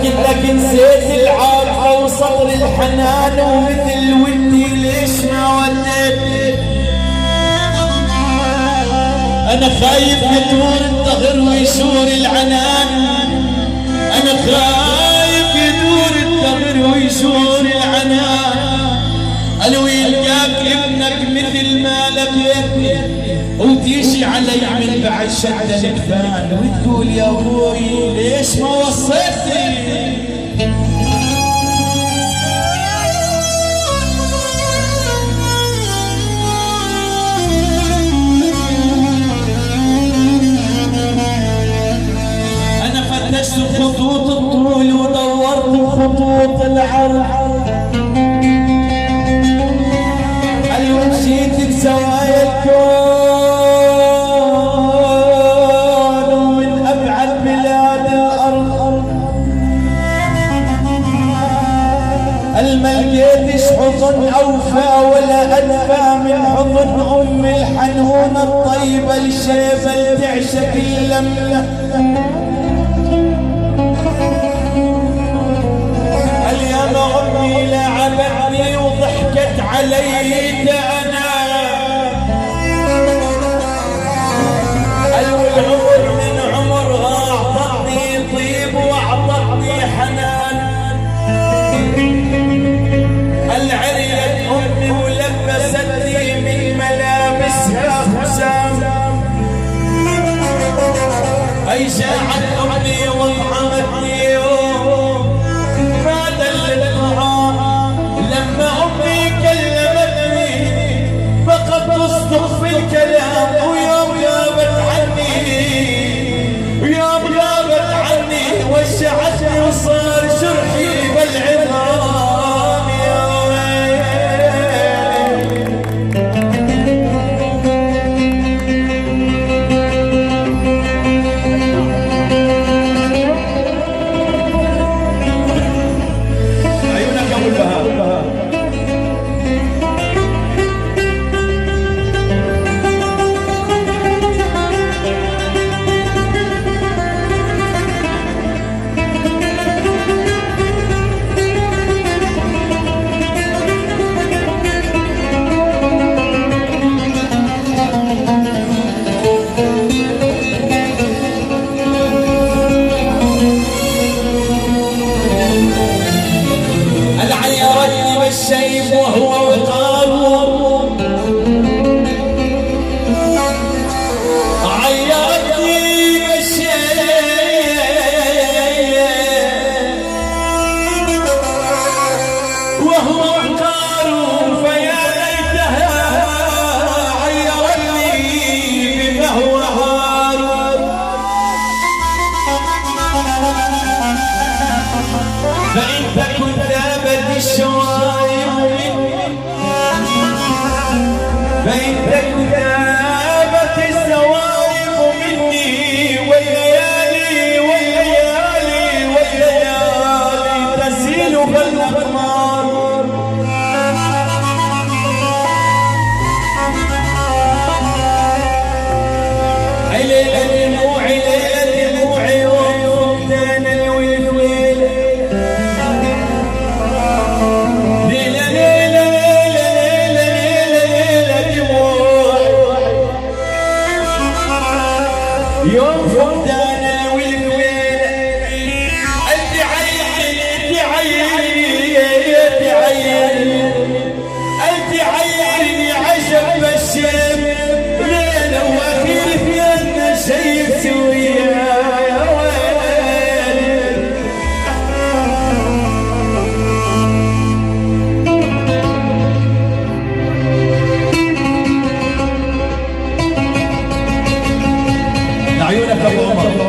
قلت لك نسيت العاطفة وصبر الحنان ومثل ودي ليش ما وديت. أنا خايف يدور الدهر ويشور العنان، أنا خايف يدور الدهر ويشور العنان. قالوا يلقاك ابنك مثل ما لقيتني وتيجي علي من بعد شدة الكفان وتقول يا ابوي ليش ما وصيتني. انا فتشت خطوط الطول ودورت خطوط العرض، مشيت بزوايا الكون ومن أبعد بلاد الأرض، ما لقيتش حضن أوفى ولا أدفى من حضن أم الحنونة الطيبة الشيبة اللي تعشق اللمة. اليوم أمي لعبتني وضحكت علي العمر من عمرها أعطتني طيب وأعطتني حنان. العريت أمي ولبستني من ملابسها حسام، أي جاعت أمي وطعمتني ما دلتها. لما أمي كلمتني فقد تصدق في الكلام، ويوم غابت عني وشعتني وصار جرحي بالعظام. يا عيونك يا ابو البهاء. الشيب وهو وقاره عيرتني بالشيب وهو وقاره، فيا ليتها عيرتني بما هو هار. فإن تكن ذابت الشوائب فإن تكن ذابت الزوائب مني والليالي والليالي والليالي تسيل بالأقمار. ليلة دموعي ليلة دموعي يوم دان الويل، ليلة ليلة ليلة ليلة ليلة دموع يوم فقدان الويل. انت عيني انت عيني انت عيني عجب الشيب ليلة واخير فينا شيء سويا. يا ويلي عيونك ابو عمر.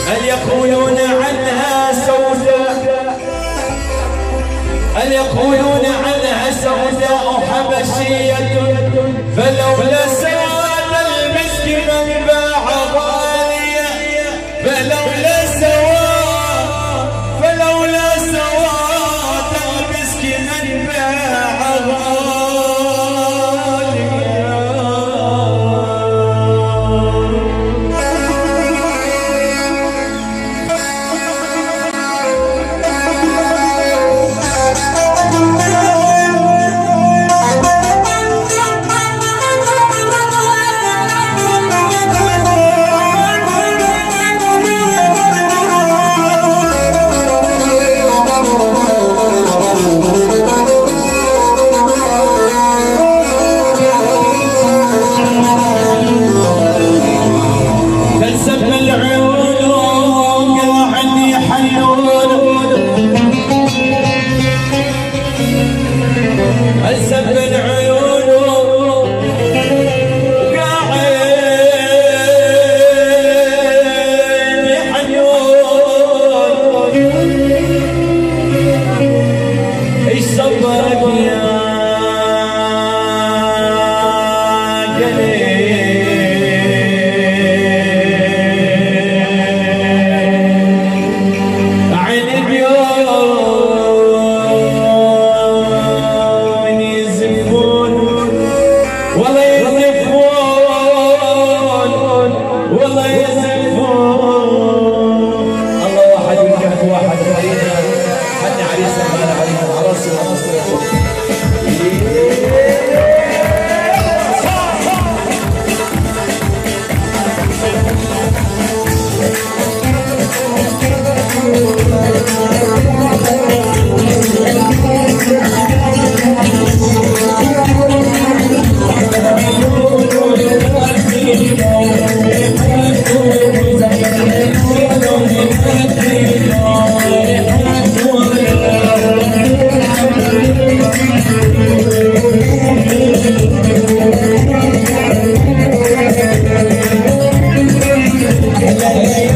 هل يقولون عنها سوداء، هل يقولون عنها سوداء حبشية، فلولا سواد المسك من باع غالية، فلولا سواد المسك من باع غالية. Yeah.